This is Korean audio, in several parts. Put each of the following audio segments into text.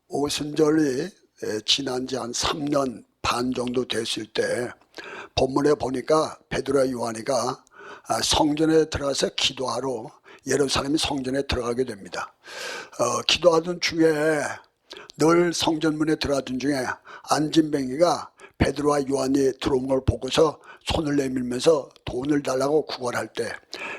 오순절이 지난 지 한 3년 반 정도 됐을 때 본문에 보니까 베드로와 요한이가 성전에 들어가서 기도하러 예루살렘 성전에 들어가게 됩니다. 기도하던 중에 늘 성전문에 들어가던 중에 안진뱅이가 베드로와 요한이 들어온 걸 보고서 손을 내밀면서 돈을 달라고 구걸할 때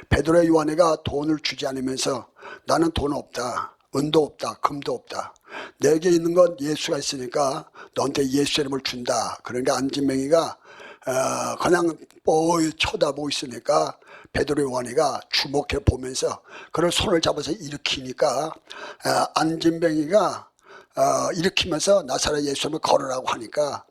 베드로와 요한이가 돈을 주지 않으면서 나는 돈 없다, 은도 없다, 금도 없다, 내게 있는 건 예수가 있으니까 너한테 예수 이름을 준다. 그러니까 안진뱅이가 그냥 뻔히 쳐다보고 있으니까 베드로 요한이가 주목해 보면서 그를 손을 잡아서 일으키니까 안진뱅이가 일으키면서 나사렛 예수 이름을 걸으라고 하니까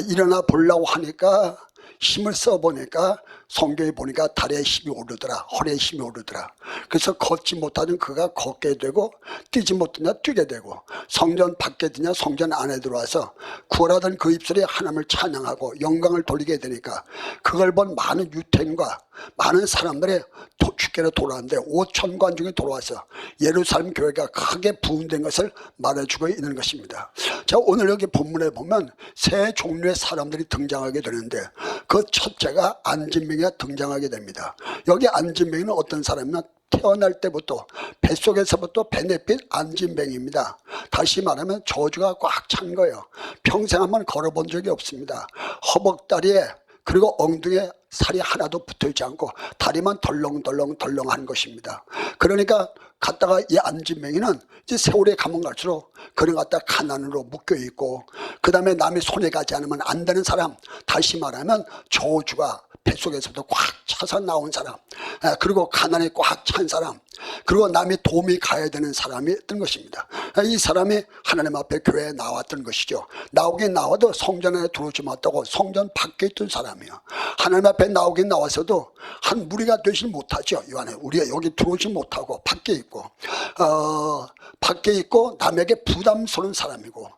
일어나 보려고 하니까 힘을 써보니까 성경에 보니까 다리에 힘이 오르더라, 허리에 힘이 오르더라. 그래서 걷지 못하던 그가 걷게 되고 뛰지 못하냐 뛰게 되고 성전 밖에 드냐 성전 안에 들어와서 구걸하던 그 입술이 하나님을 찬양하고 영광을 돌리게 되니까 그걸 본 많은 유태인과 많은 사람들이 주께로 돌아왔는데 5,000관 중에 돌아와서 예루살렘 교회가 크게 부흥된 것을 말해주고 있는 것입니다. 자, 오늘 여기 본문에 보면 세 종류의 사람들이 등장하게 되는데 그 첫째가 안진뱅이가 등장하게 됩니다. 여기 안진뱅이는 어떤 사람이냐, 태어날 때부터 뱃속에서부터 베네핏 안진뱅이입니다. 다시 말하면 저주가 꽉 찬 거예요. 평생 한번 걸어본 적이 없습니다. 허벅다리에 그리고 엉덩이에 살이 하나도 붙어있지 않고 다리만 덜렁덜렁한 것입니다. 그러니까 갔다가 이 안진뱅이는 이제 세월이 가면 갈수록 그를 갖다 가난으로 묶여있고 그 다음에 남의 손에 가지 않으면 안 되는 사람, 다시 말하면 저주가 뱃속에서부터 꽉 차서 나온 사람, 그리고 가난에 꽉 찬 사람, 그리고 남의 도움이 가야 되는 사람이었던 것입니다. 이 사람이 하나님 앞에 교회에 나왔던 것이죠. 나오긴 나와도 성전 안에 들어오지 못하고 성전 밖에 있던 사람이요. 하나님 앞에 나오긴 나와서도 한 무리가 되지 못하죠. 이 안에 우리가 여기 들어오지 못하고 밖에 있고 남에게 부담스러운 사람이고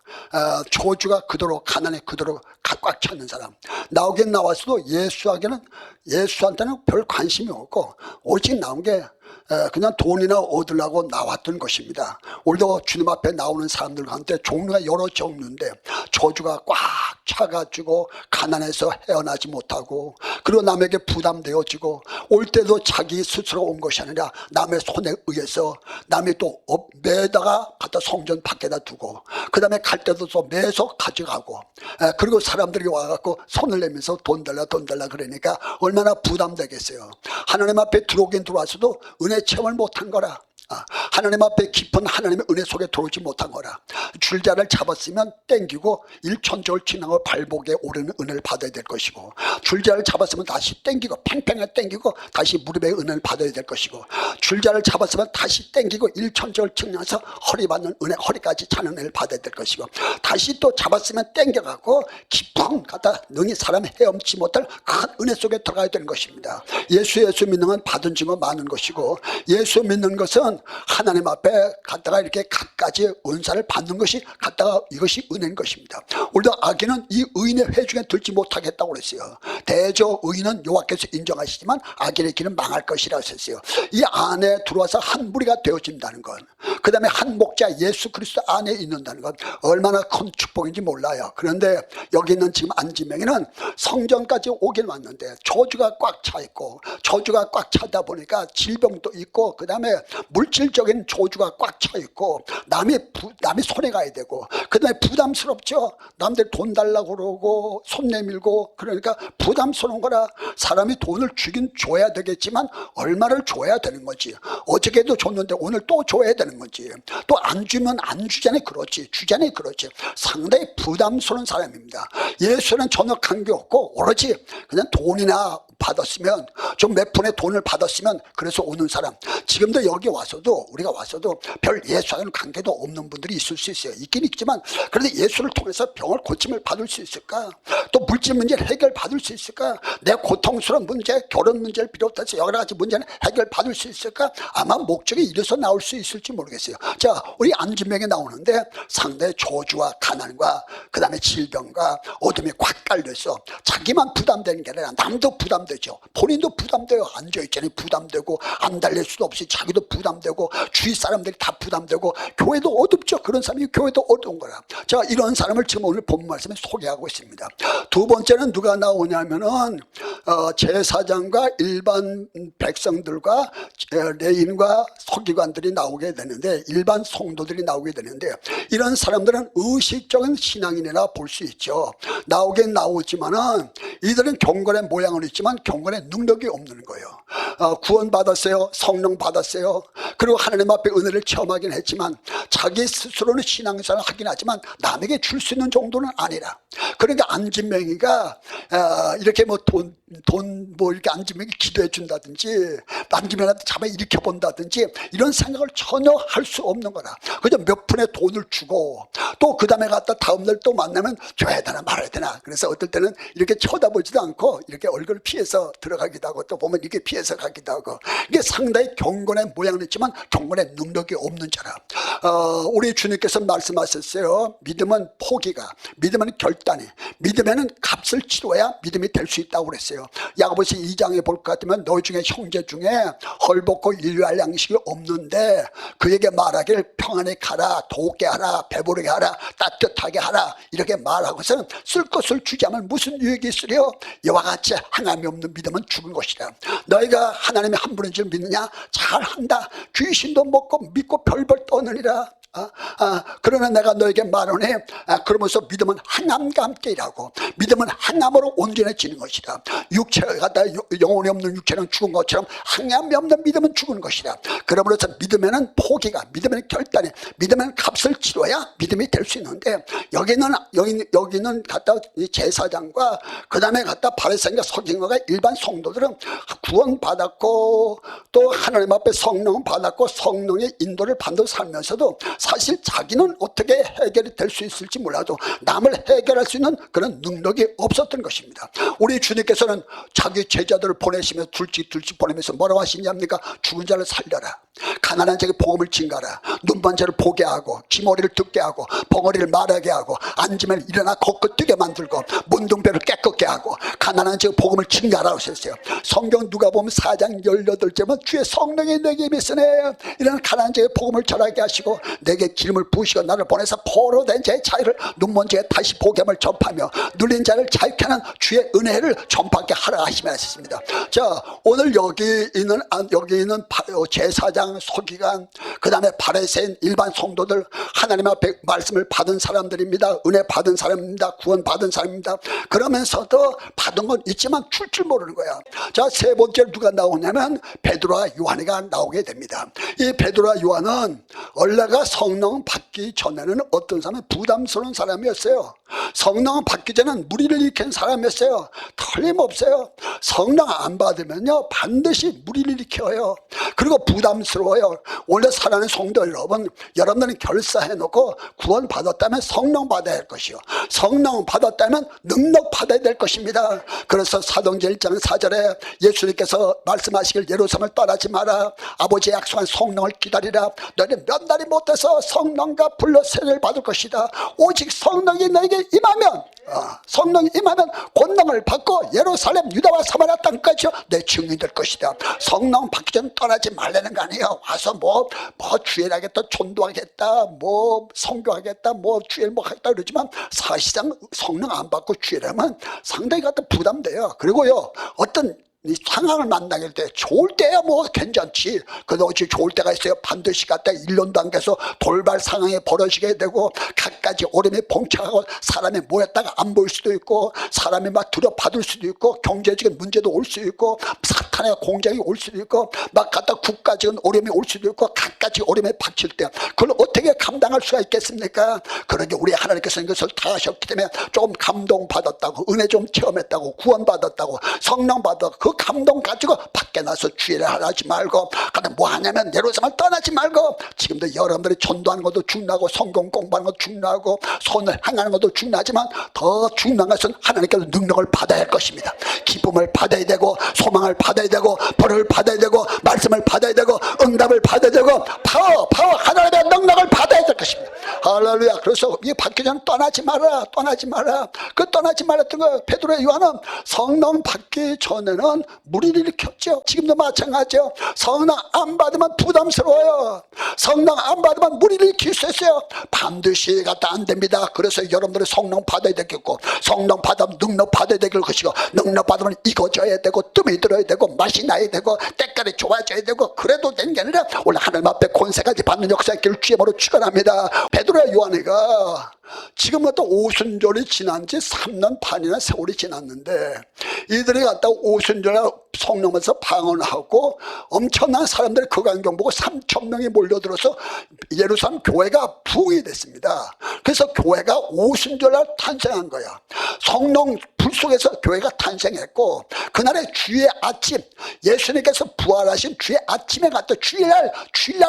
저주가 그대로 가난에 그대로 꽉 차는 사람. 나오긴 나왔어도 예수한테는 별 관심이 없고 오직 나온 게 그냥 돈이나 얻으려고 나왔던 것입니다. 오늘도 주님 앞에 나오는 사람들 가운데 종류가 여러 종류인데 저주가 꽉 차가지고 가난해서 헤어나지 못하고 그리고 남에게 부담되어지고 올 때도 자기 스스로 온 것이 아니라 남의 손에 의해서 남이 또 매다가 갖다 성전 밖에다 두고 그 다음에 갈 때도 또 매서 가져가고 그리고 사람들이 와갖고 손을 내면서 돈 달라 그러니까 얼마나 부담되겠어요. 하나님 앞에 들어오긴 들어와서도 은혜 체험을 못한 거라. 하나님 앞에 깊은 하나님의 은혜 속에 들어오지 못한 거라. 줄자를 잡았으면 땡기고 일천절 지나고 발목에 오르는 은혜를 받아야 될 것이고 줄자를 잡았으면 다시 땡기고 팽팽하게 땡기고 다시 무릎에 은혜를 받아야 될 것이고 줄자를 잡았으면 다시 땡기고 일천절 지나서 허리 받는 은혜, 허리까지 차는 은혜를 받아야 될 것이고 다시 또 잡았으면 땡겨갖고 깊은 갖다 능히 사람이 헤엄치 못할 큰 은혜 속에 들어가야 되는 것입니다. 예수 믿는 건 받은 증거 많은 것이고 예수 믿는 것은 하나님 앞에 갔다가 이렇게 갖가지 은사를 받는 것이 갔다가 이것이 은혜인 것입니다. 우리도 악인은 이 의인의 회중에 들지 못하겠다고 그랬어요. 대저 의인은 여호와께서 인정하시지만 악인의 길은 망할 것이라 하셨어요. 이 안에 들어와서 한 무리가 되어진다는 것, 그 다음에 한 목자 예수 그리스도 안에 있는다는 것 얼마나 큰 축복인지 몰라요. 그런데 여기 있는 지금 안진뱅이는 성전까지 오긴 왔는데 저주가 꽉 차 있고 저주가 꽉 차다 보니까 질병도 있고 그 다음에 물질적인 저주가 꽉 차 있고 남이 손에 가야 되고 그 다음에 부담스럽죠. 남들 돈 달라고 그러고 손 내밀고 그러니까 부담스러운 거라. 사람이 돈을 주긴 줘야 되겠지만 얼마를 줘야 되는 거지. 어저께도 줬는데 오늘 또 줘야 되는 거지. 또 안 주면 안 주잖아요. 그렇지. 주잖아요. 그렇지. 상당히 부담스러운 사람입니다. 예수는 전혀 관계없고 오로지 그냥 돈이나 받았으면 좀 몇 푼의 돈을 받았으면 그래서 오는 사람. 지금도 여기 와서도 우리가 와서도 별 예수와는 관계도 없는 분들이 있을 수 있어요. 있긴 있지만 그런데 예수를 통해서 병을 고침을 받을 수 있을까? 또 물질 문제를 해결받을 수 있을까? 내 고통스러운 문제, 결혼 문제를 비롯해서 여러 가지 문제는 해결받을 수 있을까? 아마 목적이 이래서 나올 수 있을지 모르겠어요. 자, 우리 안진뱅이 나오는데 상대의 저주와 가난과 그 다음에 질병과 어둠이 꽉 깔려서 자기만 부담되는 게 아니라 남도 부담되는 부담되죠. 본인도 부담돼요. 앉아있자니 부담되고 안 달릴 수도 없이 자기도 부담되고 주위 사람들이 다 부담되고 교회도 어둡죠. 그런 사람이 교회도 어두운 거라. 자, 이런 사람을 지금 오늘 본 말씀에 소개하고 있습니다. 두 번째는 누가 나오냐면은 제사장과 일반 백성들과 레인과 서기관들이 나오게 되는데, 일반 성도들이 나오게 되는데, 이런 사람들은 의식적인 신앙인이라 볼 수 있죠. 나오긴 나오지만은 이들은 경건의 모양은 있지만 경건의 능력이 없는 거예요. 구원 받았어요. 성령 받았어요. 그리고 하나님 앞에 은혜를 체험하긴 했지만 자기 스스로는 신앙생활을 하긴 하지만 남에게 줄 수 있는 정도는 아니라. 그러니까 안진명이가 이렇게 뭐 돈 뭐 이렇게 안진명이 기도해 준다든지 안진명한테 잡아 일으켜 본다든지 이런 생각을 전혀 할 수 없는 거라. 그저 몇 푼의 돈을 주고 또 그 다음에 갔다 다음날 또 만나면 줘야 되나 말아야 되나. 그래서 어떨 때는 이렇게 쳐다보지도 않고 이렇게 얼굴을 피해서 들어가기도 하고 또 보면 이렇게 피해서 가기도 하고, 이게 상당히 경건의 모양은 있지만 경건의 능력이 없는 자라. 우리 주님께서 말씀하셨어요. 믿음은 포기가, 믿음은 결단이, 믿음에는 값을 치러야 믿음이 될 수 있다고 그랬어요. 야고보서 2장에 볼 것 같으면 너희 중에 형제 중에 헐벗고 인류할 양식이 없는데 그에게 말하기를 평안히 가라, 돕게 하라, 배부르게 하라, 따뜻하게 하라, 이렇게 말하고서는 쓸 것을 주지 않으면 무슨 유익이 있으려? 이와 같이 행함이 없는 믿음은 죽은 것이라. 너희가 하나님의 한 분인 줄 믿느냐? 잘한다. 귀신도 먹고 믿고 별별 떠느니라. 그러나 내가 너에게 말하노니 그러면서 믿음은 행함과 함께 일하고 믿음은 행함으로 온전해지는 것이다. 육체가 영혼이 없는 육체는 죽은 것처럼 행함이 없는 믿음은 죽은 것이다. 그러므로서 믿음에는 포기가, 믿음에는 결단이, 믿음에는 값을 치러야 믿음이 될 수 있는데, 여기는 갖다 제사장과 그 다음에 갖다 바리새인과 서기관과 일반 성도들은 구원 받았고 또 하나님 앞에 성령 받았고 성령의 인도를 받아 살면서도 사실 자기는 어떻게 해결이 될 수 있을지 몰라도 남을 해결할 수 있는 그런 능력이 없었던 것입니다. 우리 주님께서는 자기 제자들을 보내시면서 둘씩 보내면서 뭐라고 하시냐입니까? 죽은 자를 살려라, 가난한 자에게 복음을 증가하라, 눈먼 자를 보게 하고 귀머리를 듣게 하고 벙어리를 말하게 하고 앉으면 일어나 걷고 뛰게 만들고 문둥병을 깨끗게 하고 가난한 자에게 복음을 증가하라고 하셨어요. 성경 누가 보면 4장 18절만 주의 성령이 내게 임했으네, 이런 가난한 자에게 복음을 전하게 하시고 내게 기름을 부으시고 나를 보내서 포로된 자의 자유를, 눈먼 자에 다시 보게 함을 전파하며 눌린 자를 자유케 하는 주의 은혜를 전파하게 하라 하시면 하셨습니다. 자, 오늘 여기 있는 제사장, 서기관, 그 다음에 바리새인, 일반 성도들, 하나님 앞에 말씀을 받은 사람들입니다. 은혜 받은 사람입니다. 구원 받은 사람입니다. 그러면서도 받은 건 있지만 줄 줄 모르는 거야. 자, 세 번째로 누가 나오냐면 베드로와 요한이가 나오게 됩니다. 이 베드로와 요한은 원래가 성령 받기 전에는 어떤 사람은 부담스러운 사람이었어요. 성령 받기 전에는 무리를 일으킨 사람이었어요. 틀림없어요. 성령 안 받으면요 반드시 무리를 일으켜요. 그리고 부담스러워요. 원래 사랑하는 성도 여러분, 여러분들은 결사해놓고 구원 받았다면 성령 받아야 할 것이요, 성령 받았다면 능력 받아야 될 것입니다. 그래서 사도행전 1장 4절에 예수님께서 말씀하시길 예루살렘을 떠나지 마라, 아버지의 약속한 성령을 기다리라. 너희는 몇 날이 못해서 성령과 불러 세례를 받을 것이다. 오직 성령이 너에게 임하면, 성령이 임하면 권능을 받고 예루살렘, 유다와 사마리아 땅까지 내 증인이 될 것이다. 성령 받기 전 떠나지 말라는 거 아니에요. 와서 뭐 주일하겠다, 전도하겠다, 뭐 선교하겠다, 뭐 주일 뭐 하겠다 그러지만 사실상 성령 안 받고 주일하면 상당히 갖다 부담돼요. 그리고요 어떤 이 상황을 만나게 돼 좋을 때야 뭐 괜찮지. 그래도 어찌 좋을 때가 있어요. 반드시 갖다 1년도 안 가서 돌발 상황이 벌어지게 되고 갖가지 어려움이 봉착하고 사람이 모였다가 안 보일 수도 있고 사람이 막 두려워받을 수도 있고 경제적인 문제도 올 수 있고 사탄의 공작이 올 수도 있고 막 갖다 국가적인 어려움이 올 수도 있고 갖가지 어려움에 닥칠 때 그걸 어떻게 감당할 수가 있겠습니까? 그러니 우리 하나님께서 이것을 다 하셨기 때문에 조금 감동받았다고, 은혜 좀 체험했다고, 구원받았다고, 성령 받았다고 그 감동 가지고 밖에 나서 주의를 하지 말고, 그다음 뭐 하냐면 예루살렘을 떠나지 말고, 지금도 여러분들이 전도하는 것도 중요하고 성경 공부하는 것도 중요하고 손을 행하는 것도 중요하지만 더 중요한 것은 하나님께서 능력을 받아야 할 것입니다. 기쁨을 받아야 되고 소망을 받아야 되고 벌을 받아야 되고 말씀을 받아야 되고 응답을 받아야 되고 파워 하나님의 능력을 받아야 될 것입니다. 할렐루야. 그래서 이 받기 전에 떠나지 마라. 그 떠나지 말았던 거 베드로의 요한은 성령 받기 전에는 받으면 무리를 일으켰죠. 지금도 마찬가지죠. 성령 안 받으면 부담스러워요. 성령 안 받으면 무리를 일으킬 수 있어요. 반드시 갖다 안 됩니다. 그래서 여러분들이 성령 받아야 되겠고, 성령 받으면 능력 받아야 될 것이고, 능력 받으면 익어져야 되고, 뜸이 들어야 되고, 맛이 나야 되고, 때깔이 좋아져야 되고, 그래도 되는 게 아니라 오늘 하나님 앞에 권세까지 받는 역사의 길을 주임으로 축원합니다. 베드로와 요한이가 지금 또 오순절이 지난 지 3년 반이나 세월이 지났는데, 이들이 갔다 오순절에 성령에서 방언하고 엄청난 사람들이 그 광경 보고 3,000명이 몰려들어서 예루살렘 교회가 부흥이 됐습니다. 그래서 교회가 오순절날 탄생한 거야. 성령 불 속에서 교회가 탄생했고, 그날의 주의 아침, 예수님께서 부활하신 주의 아침에 갔다 주일날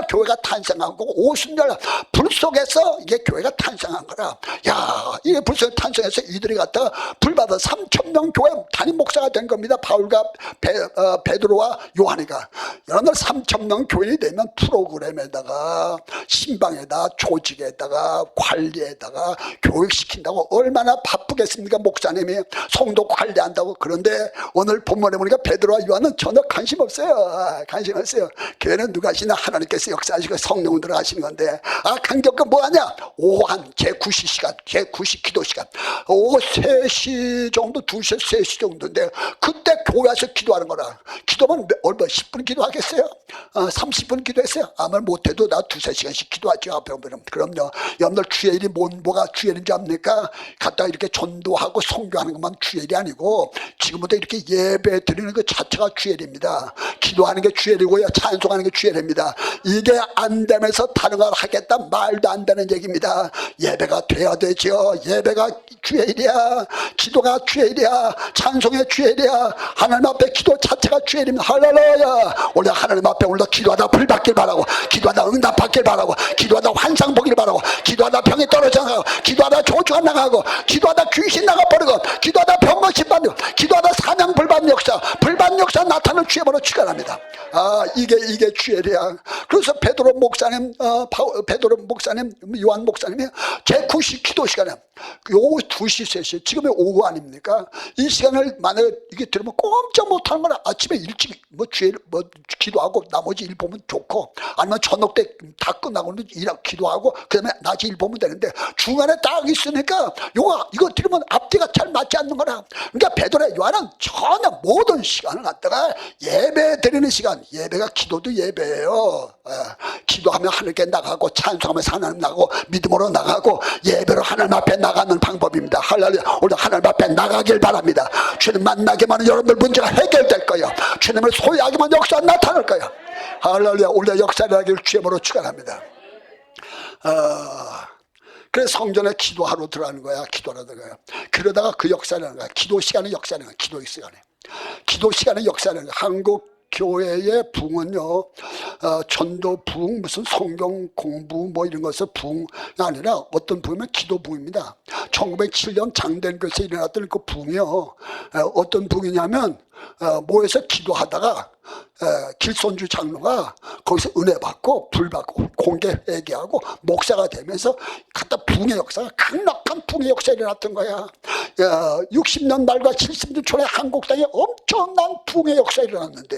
교회가 탄생하고, 오순절 불 속에서 이게 교회가 탄생한 거라. 야, 이게 불 속에 탄생해서 이들이 갔다가 불 받아 3,000명 교회 담임 목사가 된 겁니다. 바울과 베드로와 요한이가. 여러분들 3,000명 교인이 되면 프로그램에다가 신방에다가 조직에다가 관리에다가 교육시킨다고 얼마나 바쁘겠습니까? 목사님이 성도 관리한다고. 그런데 오늘 본문에 보니까 베드로와 요한은 전혀 관심 없어요. 관심 없어요. 교회는 누가 하시나? 하나님께서 역사하시고 성령은 들어가시는 건데, 간격은 뭐하냐? 오한 제9시 시간, 제9시 기도 시간, 오후 3시 정도, 2시 3시 정도인데 그때 교회에서 기도하는 거라. 기도면 얼마 10분 기도하겠어요? 30분 기도했어요? 아마 못해도 나 2-3시간씩 기도하죠. 그럼요. 여러분들 주일이 뭐가 주일인지 압니까? 갖다 이렇게 전도하고 선교하는 것만 주일이 아니고, 지금부터 이렇게 예배 드리는 것 자체가 주일입니다. 기도하는 게 주일이고요, 찬송하는 게 주일입니다. 이게 안 되면서 다른 걸 하겠다 말도 안 되는 얘기입니다. 예배가 돼야 되죠. 예배가 주일이야. 기도가 주일이야. 찬송의 주일이야. 하나님 앞에 기도 자체가 주일입니다. 할렐루야. 오늘 하나님 앞에 오늘도 기도하다 불 받길 바라고, 기도하다 응답 받길 바라고, 기도하다 환상 보길 바라고, 기도하다 병이 떨어져 나가고, 기도하다 조주가 나가고, 기도하다 귀신 나가버리고, 기도하다 병거 심받고, 기도하다 사명 불받는 역사, 불받는 역사 나타나는 주의로 축원합니다. 이게 주일이야. 그래서 베드로 목사님, 요한 목사님이 제9시 기도 시간에 요 2시 3시 지금의 오후 아닙니까? 이 시간을 만약에 이게 들으면 꼼짝 못하는 거나 아침에 일찍 주일 기도하고 나머지 일 보면 좋고, 아니면 저녁 때 다 끝나고 기도하고 그 다음에 낮에 일 보면 되는데, 중간에 딱 있으니까 이거 들으면 앞뒤가 잘 맞지 않는 거라. 그러니까 베드로와 요한은 전혀 모든 시간을 갖다가 예배 드리는 시간, 예배가 기도도 예배예요. 기도하면 하늘께 나가고, 찬송하면서 하나님 나가고, 믿음으로 나가고, 예배로 하나님 앞에 나가는 방법입니다. 할렐루야. 오늘 하나님 앞에 나가길 바랍니다. 주님 만나기만 하면 여러분들 문제가 해결될 거예요. 주님을 소유하기만 역사 나타날 거예요. 할렐루야. 오늘 역사를 하기를 주님으로 축원합니다. 그래서 성전에 기도하러 들어가는 거야. 기도하러 들어가요. 그러다가 그 역사라는 거야. 기도 시간의 역사라는 거야. 기도 시간에. 기도 시간의 역사라는 거야. 한국 교회의 부흥은요, 전도 부흥, 무슨 성경 공부 뭐 이런 것을 부흥이 아니라 어떤 부흥이면 기도 부흥입니다. 1907년 장대교에서 일어났던 그 부흥이요, 어떤 부흥이냐면 모여서 기도하다가 길손주 장로가 거기서 은혜 받고 불 받고 공개 회개하고 목사가 되면서 갖다 부흥의 역사가 강력한 부흥의 역사가 일어났던 거야. 60년 말과 70년 초에 한국 땅에 엄청난 부흥의 역사가 일어났는데,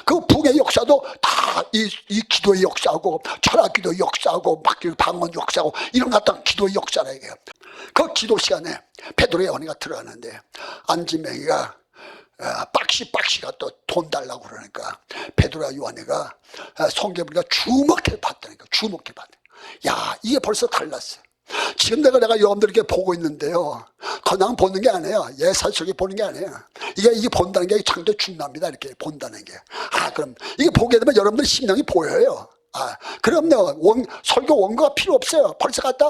그 부흥의 역사도 다 이 기도의 역사고, 철학 기도의 역사고, 막 방언 역사고, 이런 같은 기도의 역사라 이게. 그 기도 시간에 베드로의 언니가 들어가는데, 안진명이가 빡시가 또 돈 달라고 그러니까 베드로와 요한이가 성경보니까 주먹해 봤다니까. 주먹해 봤다. 야, 이게 벌써 달랐어. 지금 내가 여러분들께 보고 있는데요, 그냥 보는 게 아니에요. 예살 속에 보는 게 아니에요. 이게 본다는 게 상당히 중요합니다. 이렇게 본다는 게. 그럼 이게 보게 되면 여러분들 심령이 보여요. 그럼요. 설교 원고가 필요 없어요. 벌써 갖다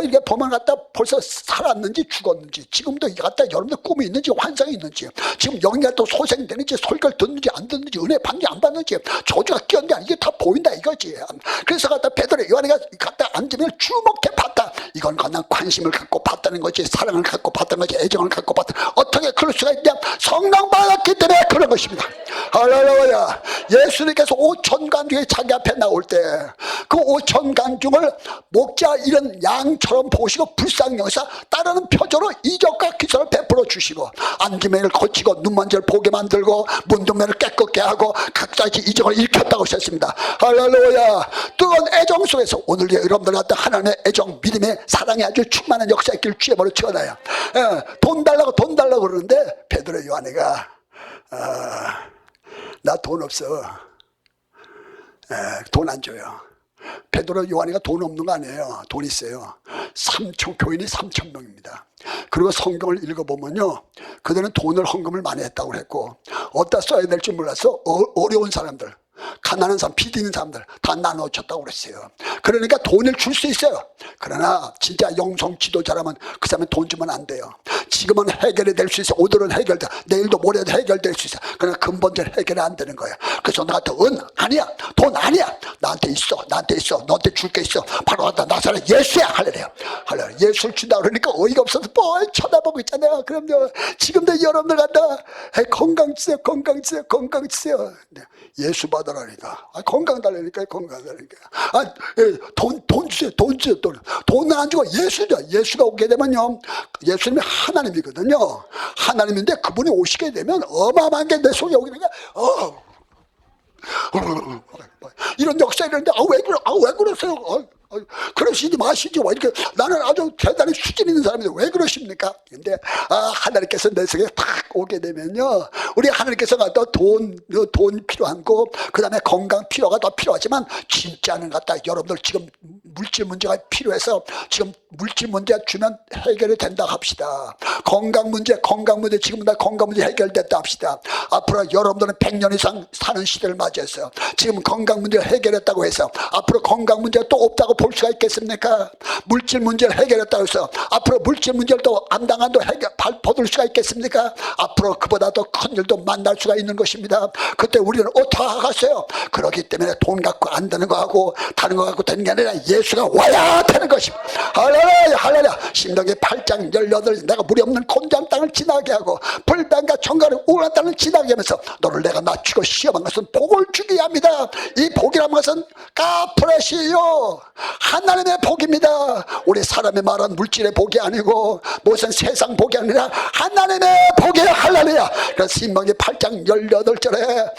이렇게 보면 갖다 벌써 살았는지 죽었는지, 지금도 이게 갖다 여러분들 꿈이 있는지 환상이 있는지, 지금 영이가 또 소생되는지, 설교를 듣는지 안 듣는지, 은혜 받는지 안 받는지, 저주가 끼었는지, 이게 다 보인다 이거지. 그래서 갖다 베드로 요한이가 갖다 앉으면 주목해 봤다. 이건 그냥 관심을 갖고 봤다는 거지, 사랑을 갖고 봤다는 거지, 애정을 갖고 봤다. 어떻게 그럴 수가 있냐? 성령 받았기 때문에 그런 것입니다. 할렐루야. 예수님께서 5천관 뒤에 자기 앞에 나올 나올 때 그 5천 강중을 목자 이런 양처럼 보시고 불쌍히 여기서 따르는 표적으로 이적과 기사를 베풀어 주시고 안기면을 고치고 눈먼지를 보게 만들고 문둥면을 깨끗게 하고 각자의 이적을 일으켰다고 하셨습니다. 할렐루야. 뜨거운 애정 속에서 오늘 여러분들 같은 하나님의 애정 믿음의 사랑이 아주 충만한 역사 있기를 주의 머리 치워놔요. 돈 달라고 그러는데 베드로 요한이가 나 돈 없어. 돈 안 줘요. 베드로 요한이가 돈 없는 거 아니에요. 돈 있어요. 교인이 3,000명입니다. 그리고 성경을 읽어보면요, 그들은 돈을 헌금을 많이 했다고 했고 어디다 써야 될지 몰라서 어려운 사람들, 가난한 사람, 빚 있는 사람들 다 나눠줬다고 그랬어요. 그러니까 돈을 줄 수 있어요. 그러나 진짜 영성 지도자라면 그 사람은 돈 주면 안 돼요. 지금은 해결이 될 수 있어. 오늘은 해결돼. 내일도 모레도 해결될 수 있어. 그러나 근본적인 해결이 안 되는 거예요. 그래서 나한테 아니야. 돈 아니야. 나한테 있어. 너한테 줄 게 있어. 바로 왔다. 나사렛 예수야. 할렐루야. 예수를 준다 그러니까 어이가 없어서 뭘 쳐다보고 있잖아요. 그럼요. 지금도 여러분들 갖다 건강 주세요. 예수 받으라니까. 건강 달라니까. 돈 주세요. 돈은 안 주고 예수죠. 예수가 오게 되면요, 예수님이 하나님이거든요. 하나님인데 그분이 오시게 되면 어마어마한 게 내 속에 오게 되니까 이런 역사 이런데 왜 그러세요? 그러시지 마시죠. 이렇게 나는 아주 대단히 수준 있는 사람인데 왜 그러십니까? 근데 하나님께서 내 속에 탁 오게 되면요, 우리 하나님께서가 또 돈 필요한 거, 그 다음에 건강 필요가 더 필요하지만 진짜는 같다. 여러분들 지금 물질 문제가 필요해서 지금 물질 문제 주면 해결이 된다 합시다. 건강 문제 지금 다 건강 문제 해결됐다 합시다. 앞으로 여러분들은 100년 이상 사는 시대를 맞이했어요. 지금 건강 문제 해결했다고 해서 앞으로 건강 문제 또 없다고 볼 수가 있겠습니까? 물질 문제를 해결했다고 해서 앞으로 물질 문제를 또 암당한도 받을 수가 있겠습니까? 앞으로 그보다 더 큰 일도 만날 수가 있는 것입니다. 그때 우리는 어떡하겠어요? 그렇기 때문에 돈 갖고 안 되는 거하고 다른 거 갖고 되는 게 아니라 예수가 와야 되는 것입니다. 할렐루야. 신명기 8장 18, 내가 물이 없는 곤잔 땅을 지나게 하고 불뱀과 청가를 우울한 땅을 지나게 하면서 너를 내가 낮추고 시험한 것은 복을 주게 합니다. 이 복이라는 것은 카프레시요, 하나님의 복입니다. 우리 사람이 말한 물질의 복이 아니고 무슨 세상 복이 아니라 하나님의 복이에요. 할렐루야. 그래서 신명기 8장 18절에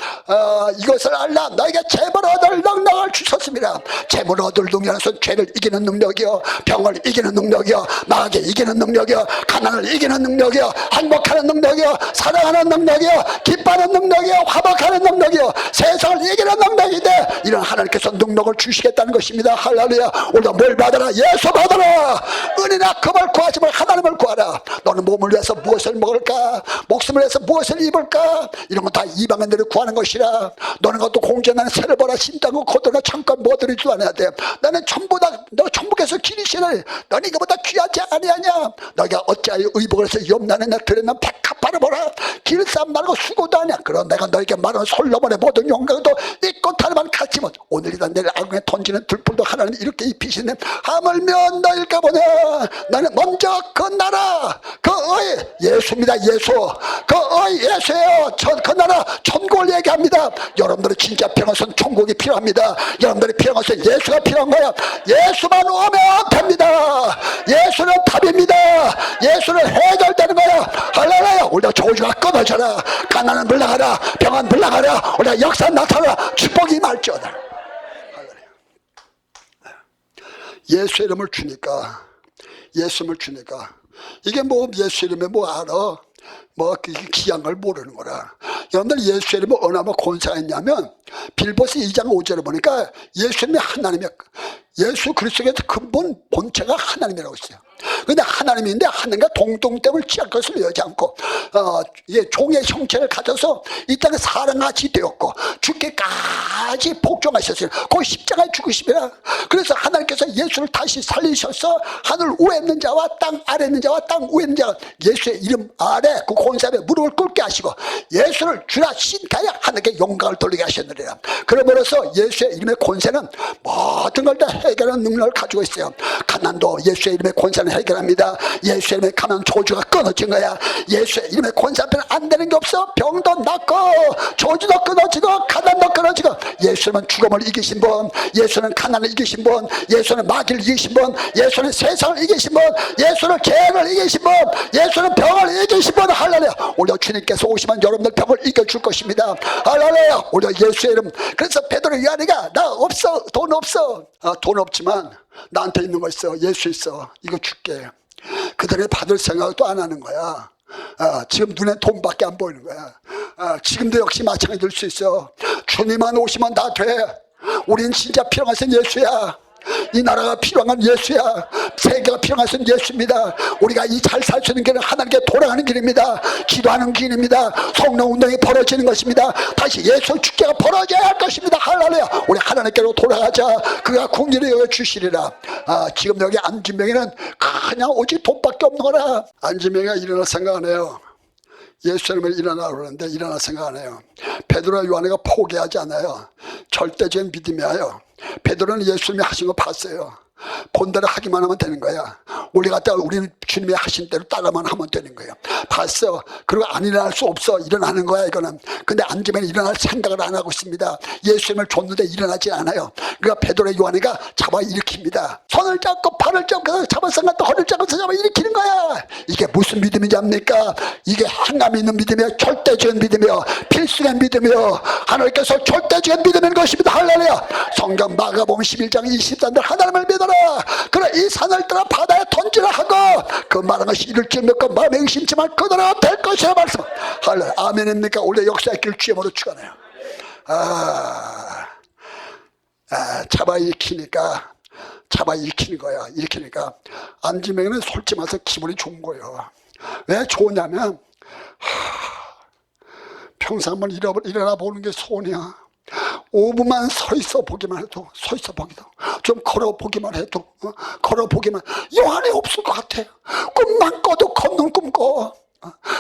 이것을 알라, 너에게 재물 얻을 능력을 주셨습니다. 재물 얻을 능력은 죄를 이기는 능력이요, 병을 이기는 능력이요, 마귀 이기는 능력이요, 가난을 이기는 능력이요, 행복하는 능력이요, 사랑하는 능력이요, 기뻐하는 능력이요, 화목하는 능력이요, 세상을 이기는 능력인데 이런 하나님께서 능력을 주시겠다는 것입니다. 할렐루야. 우리가 뭘 받아라? 예수 받아라. 은혜나 금을 구하지 말고 하나님을 구하라. 너는 몸을 위해서 무엇을 먹을까? 목숨을 위해서 무엇을 입을까? 이런 건 다 이방인들이 구하는 것이라. 너는 것도 공전하는 새를 보라, 심장과 고도나 창건 뭐들이 줄 알아야 돼. 너는 너 천국에서 기리시를 너는 이거보다 귀하지 아니하냐? 너희가 어찌하여 의복을 해서 염나느냐? 들으면 백합바를 보라. 길쌈 말고 수고도 하냐? 그런 내가 너에게 말하는 솔로몬의 모든 영광도 있고 다르만 같이 못. 오늘이다 내일 악에 던지는 들풀도 하나님 이렇게 입히시네. 하물며 너일까 보냐? 나는 먼저 그 나라, 그 예수입니다. 예수. 그 예수예요. 그 나라 천국을 얘기합니다. 여러분들이 진짜 필요한 것은 천국이 필요합니다. 여러분들이 필요한 것은 예수가 필요한 거야. 예수만 오면 됩니다. 예수는 답입니다. 예수는 해결되는 거야. 할렐루야. 우리가 저주가 끊어져라. 가난은 물러가라. 병은 물러가라. 우리가 역사 나타나라. 축복이 임할지어다. 예수 이름을 주니까, 이게 뭐 예수 이름에 뭐 알아? 뭐 귀한 걸 모르는 거라. 여러분들 예수 이름이 얼마나 권세가 있냐면 빌보스 2장 5절에 보니까 예수님이 하나님이야. 예수 그리스도의 근본 본체가 하나님이라고 있어요. 근데 하나님인데 하나님과 동등됨을 취할 것을 여지 않고 종의 형체를 가져서 이 땅에 사람같이 되었고 죽기까지 복종하셨어요. 그 십자가에 죽으시면 그래서 하나님께서 예수를 다시 살리셔서 하늘 위에 있는 자와 땅 아래 있는 자와 땅 위에 있는 자가 예수의 이름 아래 그 권세 앞에 무릎을 꿇게 하시고 예수를 주라 신가야 하나님께 영광을 돌리게 하셨느니라. 그러므로서 예수의 이름의 권세는 모든 걸 다 해결하는 능력을 가지고 있어요. 가난도 예수의 이름의 권세는 해결 발견합니다. 예수의 이름에 가면 저주가 끊어진 거야. 예수의 이름에 권세 앞에는 안 되는 게 없어. 병도 낫고 저주도 끊어지고 가난도 끊어지고. 예수는 죽음을 이기신 분, 예수는 가난을 이기신 분, 예수는 마귀를 이기신 분, 예수는 세상을 이기신 분, 예수는 죄를 이기신 분, 예수는 병을 이기신 분. 할렐루야. 오늘 주님께서 오시면 여러분들 병을 이겨줄 것입니다. 할렐루야. 오늘 예수의 이름. 그래서 베드로 요한이가 나 없어, 돈 없어. 돈 없지만 나한테 있는 거 있어. 예수 있어. 이거 줄게. 그들이 받을 생각도 안 하는 거야. 지금 눈에 돈밖에 안 보이는 거야. 지금도 역시 마찬가지일 수 있어. 주님만 오시면 다 돼. 우린 진짜 필요한 것은 예수야. 이 나라가 필요한 건 예수야. 세계가 필요한 것은 예수입니다. 우리가 이 잘 살 수 있는 길은 하나님께 돌아가는 길입니다. 기도하는 길입니다. 성령 운동이 벌어지는 것입니다. 다시 예수 축제가 벌어져야 할 것입니다. 할렐루야. 우리 하나님께로 돌아가자. 그가 궁리를 여겨주시리라. 지금 여기 안진명이는 그냥 오직 돈밖에 없는 거라. 안진명이가 일어날 생각 안 해요. 예수 이름으로 일어나라고 그러는데 일어날 생각 안 해요. 베드로와 요한이가 포기하지 않아요. 절대적인 믿음이에요. 베드로는 예수님이 하신 거 봤어요. 본대로 하기만 하면 되는 거야. 우리는 주님이 하신 대로 따라만 하면 되는 거예요. 봤어. 그리고 안 일어날 수 없어. 일어나는 거야 이거는. 근데 앉으면 일어날 생각을 안 하고 있습니다. 예수님을 줬는데 일어나지 않아요. 그러니까 베드로의 요한이가 잡아 일으킵니다. 손을 잡고 발을 잡고 잡아서 또 허리를 잡아서 잡아 일으키는 거야. 이게 무슨 믿음인지 압니까? 이게 행함이 있는 믿음이에요. 절대적인 믿음이에요. 필수적인 믿음이에요. 하나님께서 절대적인 믿음인 것입니다. 할렐루야. 성경 마가복음 11장 23절 하나님을 믿어라. 그래 이 산을 떠나 바다에 던지라 하고 그 말한 것이 이룰지 믿고 마음에 의심지만 그대로 될 것이라 말씀. 할렐루야. 아멘입니까? 원래 역사의 길 주임으로 축하네요. 잡아 일으키는 거야. 일으키니까 안지명이는 솔직히 말해서 기분이 좋은 거예요. 왜 좋으냐면 평생 한번 일어나 보는 게 소원이야. 5분만 서 있어 보기만 해도 좀 걸어 보기만 해도 걸어 보기만 요한이 없을 것 같아. 꿈만 꿔도 걷는 꿈 꿔.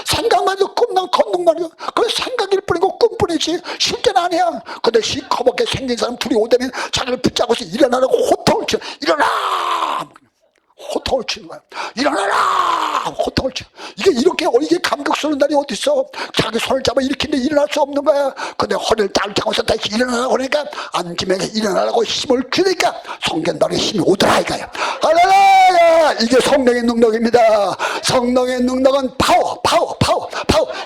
생각만 해도 걷는 말이야. 그 생각일 뿐이고 꿈뿐이지 실제는 아니야. 근데 시커멓게 생긴 사람 둘이 오다면 자기를 붙잡고서 일어나라고 호통을 쳐. 일어나! 호통을 치는 거야. 일어나라! 호통을 쳐. 이게 감격스러운 날이 어디 있어? 자기 손을 잡아 일으키는데 일어날 수 없는 거야. 근데 허리를 딱 잡고서 다시 일어나라고 하니까 앉으면 일어나라고 힘을 주니까 성경답에 힘이 오더라 이거야. 할렐루야! 이게 성령의 능력입니다. 성령의 능력은 파워.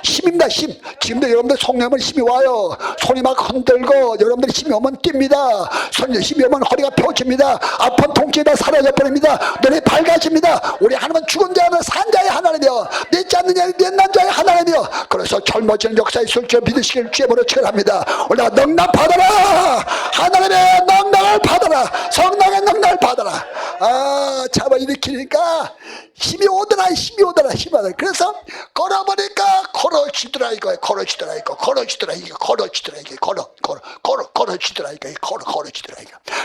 힘입니다. 힘. 지금도 여러분들 성령은 힘이 와요. 손이 막 흔들고 여러분들 힘이 오면 뜁니다. 손이 힘이 오면 허리가 펴집니다. 아픈 통증이 다 사라져 버립니다. 눈이 밝아집니다. 우리 하나님은 죽은 자는 산 자의 하나님이여 믿지 않는 자는 옛난 자의 하나님이여. 그래서 젊어지는 역사에 있을 줄 믿으시길 주의보로 축원합니다. 우리가 능력 받아라. 하나님의 능력을 받아라. 성령의 능력을 받아라. 잡아 일으키니까 힘이 오더라. 그래서 걸어보니까 걸어지더라 이거.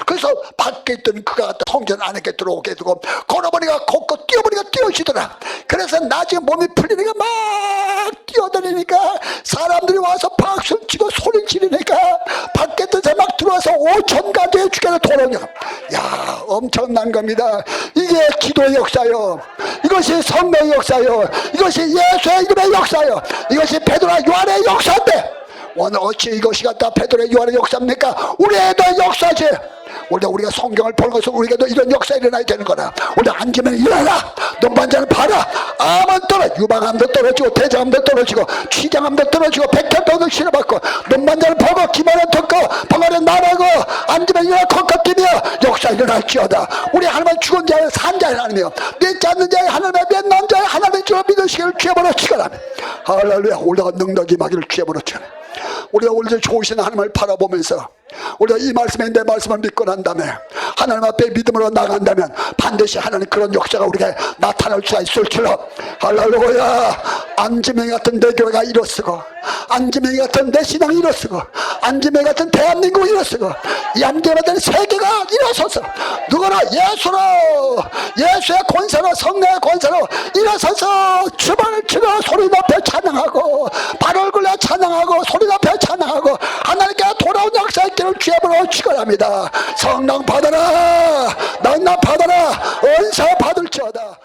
그래서 밖에 있던 그가 갖다 성전 안에 들어오게 되고 걸어보니까 걷고 뛰어보니까 뛰어지더라. 그래서 나중에 몸이 풀리니까 막 뛰어다니니까 사람들이 와서 박수를 치고 소리 지르니까 밖에 있던 사람 막 들어와서 5천 가지의 주께로 돌아오냐. 야, 엄청난 겁니다. 이게 기도의 역사요. 이것이 성령의 역사요. 이것이 예수의 이름의 역사요. 이것이 베드로와 요한의 역사인데 오늘 어찌 이것이 갖다 베드로와 요한의 역사입니까? 우리에도 역사지. 우리가 성경을 보는 것은 우리에게도 이런 역사 일어나야 되는 거라. 우리 앉으면 일어나. 눈반찬을 봐라. 암은 떨어지고 유방암도 떨어지고 대장암도 떨어지고 취장암도 떨어지고 백혈병도 치료받고 눈반찬을 보고 기만을 듣고 벙어리 나라고 앉으면 일어나 걷고 뛰며 역사 일어날지어다. 우리 하나님은 죽은 자의 산 자의 하나님이요 믿지 않는 자의 하나님의 맨난 자의 하나님의 주로 믿으시기를 주여보러 축원하며 할렐루야. 우리가 능력이 임하기를 주여보러 축원해. 우리가 오늘 좋으신 하나님을 바라보면서 우리가 이 말씀에 내 말씀을 믿고 난 다음에 하나님 앞에 믿음으로 나간다면 반드시 하나님 그런 역사가 우리가 나타날 수가 있을 줄로. 할렐루야. 안지명이 같은 내 교회가 일어서고 안지명이 같은 내 신앙이 일어서고 안지명이 같은 대한민국이 일어서고 이 안지명이 같은 세계가 일어서서 누구나 예수의 권세로 성령의 권세로 일어서서 주방을 치고 소리 높여 찬양하고 발을 굴려 찬양하고 소리 높여 찬양하고 하나님께 돌아온 역사의 길을 주여보러 축원합니다. 성령 받아라. 능력 받아라. 은사 받을지어다.